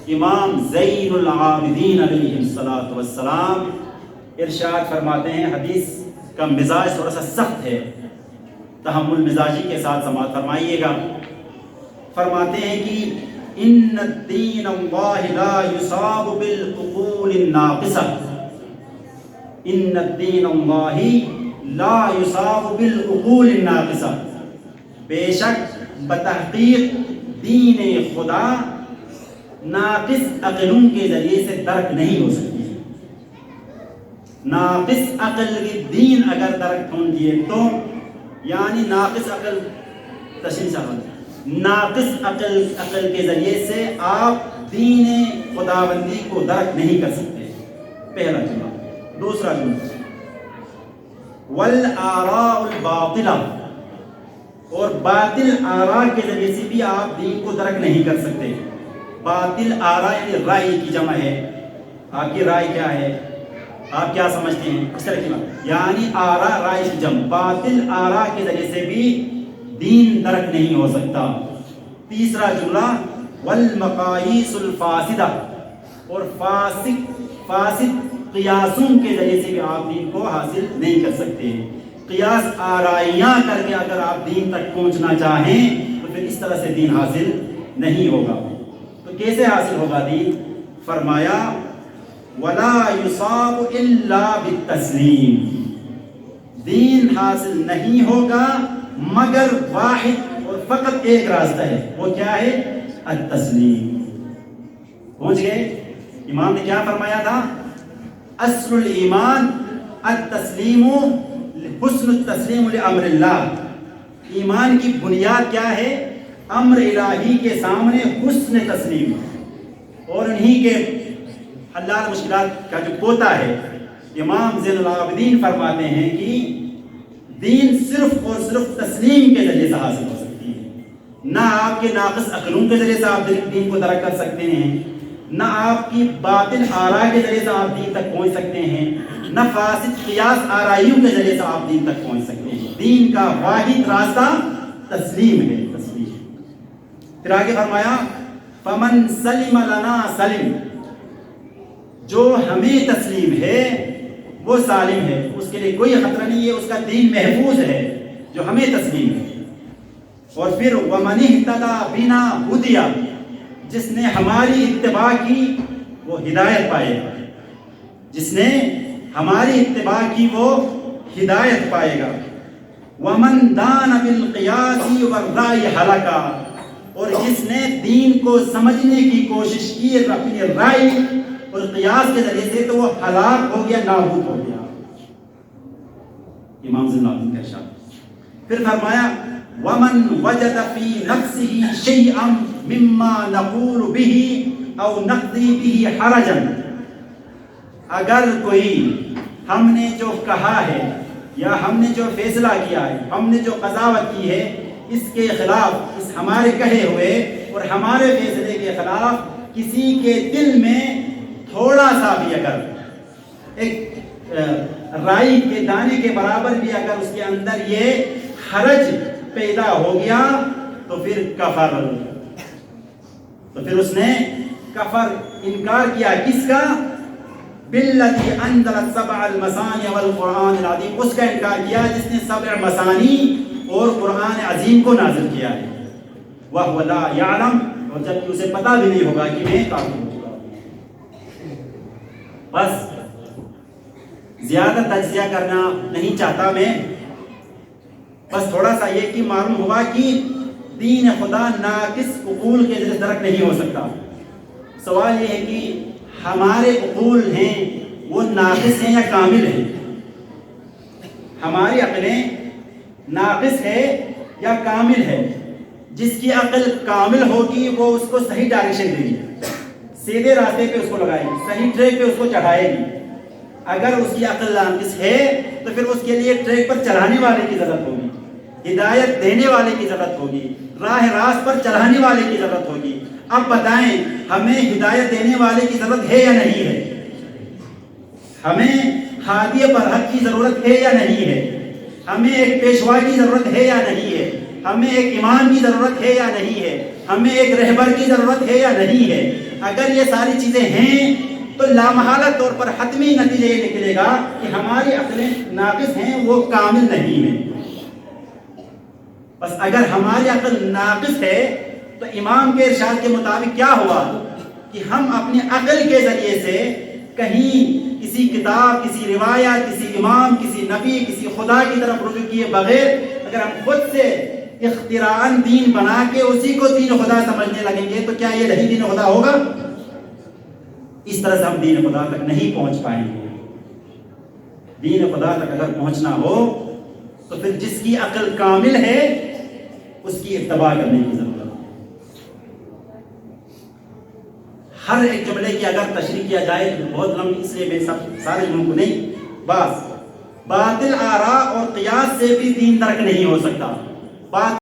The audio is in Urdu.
امام زین العابدین علیہ الصلوۃ والسلام ارشاد فرماتے ہیں، حدیث کا مزاج تھوڑا سا سخت ہے، تحمل مزاجی کے ساتھ سماعت فرمائیے گا۔ فرماتے ہیں کہ ان الدین اللہ لا یصاب بالعقول الناقصہ، ان الدین اللہ لا یصاب بالعقول الناقصہ، بے شک بتحقیق دین خدا ناقص عقلوں کے ذریعے سے درک نہیں ہو سکتی ہے۔ ناقص عقل کی دین اگر درک ہوتی ہے تو یعنی ناقص عقل ناقص عقل کے ذریعے سے آپ دین خداوندی کو درک نہیں کر سکتے، پہلا جملہ۔ دوسرا جملہ والآراء الباطلہ، اور باطل آراء کے ذریعے سے بھی آپ دین کو درک نہیں کر سکتے۔ باطل آراء یعنی رائے کی جمع ہے، آپ کی رائے کیا ہے، آپ کیا سمجھتے ہیں، اس طرح کی بات، یعنی آراء رائے کی جمع، باطل آراء کے ذریعے سے بھی دین درک نہیں ہو سکتا۔ تیسرا جملہ والمقاییس الفاسدہ، اور فاسد قیاسوں کے ذریعے سے بھی آپ دین کو حاصل نہیں کر سکتے۔ قیاس آرائیاں کر کے اگر آپ دین تک پہنچنا چاہیں تو پھر اس طرح سے دین حاصل نہیں ہوگا۔ تو کیسے حاصل ہوگا دین؟ فرمایا ولا یصاب الا بالتسلیم، دین حاصل نہیں ہوگا مگر واحد اور فقط ایک راستہ ہے، وہ کیا ہے؟ التسلیم۔ پہنچ گئے؟ امام نے کیا فرمایا تھا؟ اصل الایمان التسلیم، حسن التسلیم لامر اللہ، ایمان کی بنیاد کیا ہے؟ امر الہی کے سامنے حسن تسلیم، اور انہی کے حلال مشکلات کا جو پوتا ہے۔ امام زین العابدین فرماتے ہیں کہ دین صرف اور صرف تسلیم کے ذریعے سے حاصل ہو سکتی ہے، نہ آپ کے ناقص عقلوں کے ذریعے سے آپ دین کو درک کر سکتے ہیں، نہ آپ کی باطل آراء کے ذریعے سے آپ دین تک پہنچ سکتے ہیں، نہ فاسد قیاس آرائیوں کے ذریعے سے آپ دین تک پہنچ سکتے ہیں۔ دین کا واحد راستہ تسلیم ہے، تسلیم۔ پھر آگے فرمایا فمن سلم لنا سلم، جو ہمیں تسلیم ہے وہ سالم ہے، اس کے لیے کوئی خطرہ نہیں ہے، اس کا دین محفوظ ہے جو ہمیں تسلیم ہے۔ اور پھر ومن اہتدی بنا ہدی، جس نے ہماری اتباع کی وہ ہدایت پائے گا، جس نے ہماری اتباع کی وہ ہدایت پائے گا۔ ومن دان بالقیاس والرأی ہلکا، اور جس نے دین کو سمجھنے کی کوشش کی اپنی رائے اور قیاس کے ذریعے سے تو وہ ہلاک ہو گیا، نابود ہو گیا۔ امام زین العابدین کا ارشاد۔ پھر فرمایا ومن وجد فی نفسه شیئا مما نقول به او نقضی به حرجا، اگر کوئی ہم نے جو کہا ہے یا ہم نے جو فیصلہ کیا ہے، ہم نے جو قضاوت کی ہے، اس کے خلاف، اس ہمارے کہے ہوئے اور ہمارے فیصلے کے خلاف کسی کے دل میں تھوڑا سا بھی اگر ایک رائی کے دانے کے برابر بھی اگر اس کے اندر یہ حرج پیدا ہو گیا تو پھر کفر، تو پھر اس نے کفر، انکار کیا کس کا؟ بالذی انزل السبع المثانی والقرآن العظیم، اس کا انکار کیا جس نے سبع مثانی اور قرآن عظیم کو نازل کیا ہے۔ وَهُوَ لَا يَعْلَمُ، اور جبکہ اسے پتہ بھی نہیں ہوگا کہ میں کافر ہو چکا ہوں۔ بس زیادہ تجزیہ کرنا نہیں چاہتا میں، بس تھوڑا سا یہ کہ معلوم ہوا کہ دین خدا ناقص عقول کے ذریعے درک نہیں ہو سکتا۔ سوال یہ ہے کہ ہمارے عقول ہیں وہ ناقص ہیں یا کامل ہیں؟ ہماری عقلیں ناقص ہے یا کامل ہے؟ جس کی عقل کامل ہوگی وہ اس کو صحیح ڈائریکشن دے گی، سیدھے راستے پہ اس کو لگائے گی، صحیح ٹریک پہ اس کو چڑھائے گی۔ اگر اس کی عقل ناقص ہے تو پھر اس کے لیے ٹریک پر چڑھانے والے کی ضرورت ہوگی، ہدایت دینے والے کی ضرورت ہوگی، راہ راست پر چڑھانے والے کی ضرورت ہوگی۔ اب بتائیں ہمیں ہدایت دینے والے کی ضرورت ہے یا نہیں ہے؟ ہمیں ہادی برحق کی ضرورت ہے یا نہیں ہے؟ ہمیں ایک پیشوا کی ضرورت ہے یا نہیں ہے؟ ہمیں ایک امام کی ضرورت ہے یا نہیں ہے؟ ہمیں ایک رہبر کی ضرورت ہے یا نہیں ہے؟ اگر یہ ساری چیزیں ہیں تو لامحالہ طور پر حتمی نتیجہ یہ نکلے گا کہ ہماری عقلیں ناقص ہیں، وہ کامل نہیں ہیں۔ بس اگر ہماری عقل ناقص ہے تو امام کے ارشاد کے مطابق کیا ہوا کہ ہم اپنی عقل کے ذریعے سے کہیں کسی کتاب، کسی روایت، کسی امام، کسی نبی، کسی خدا کی طرف رجوع کیے بغیر اگر ہم خود سے اختراعاً دین بنا کے اسی کو دین خدا سمجھنے لگیں گے تو کیا یہ نہیں دین خدا ہوگا؟ اس طرح سے ہم دین خدا تک نہیں پہنچ پائیں گے۔ دین خدا تک اگر پہنچنا ہو تو پھر جس کی عقل کامل ہے اس کی اتباع کرنے کی ضرورت ہے۔ ہر ایک جملے کی اگر تشریح کیا جائے تو بہت لمبی، اس لیے میں سارے جملوں کو نہیں، بس باطل آراء اور قیاس سے بھی دین درک نہیں ہو سکتا۔